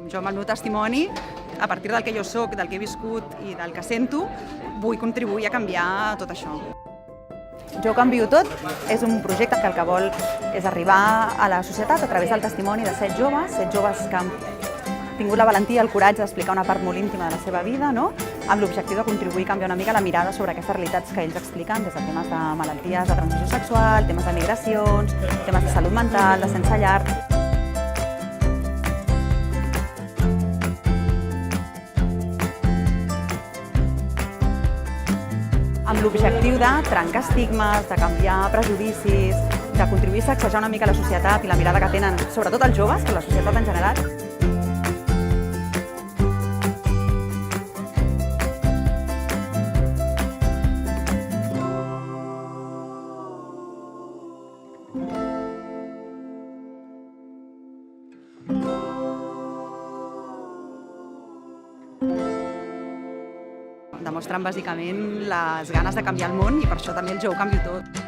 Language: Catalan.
Jo amb el meu testimoni, a partir del que jo soc, del que he viscut i del que sento, vull contribuir a canviar tot això. Jo canvio tot és un projecte que el que vol és arribar a la societat a través del testimoni de 7 joves que han tingut la valentia i el coratge d'explicar una part molt íntima de la seva vida, no? Amb l'objectiu de contribuir a canviar una mica la mirada sobre aquestes realitats que ells expliquen, des de temes de malalties de transmissió sexual, temes de migracions, temes de salut mental, de sense llar. Amb l'objectiu de trencar estigmes, de canviar prejudicis, de contribuir a sacsejar una mica la societat i la mirada que tenen, sobretot els joves, però la societat en general. Demostren bàsicament les ganes de canviar el món i per això també el Jo ho canvio tot.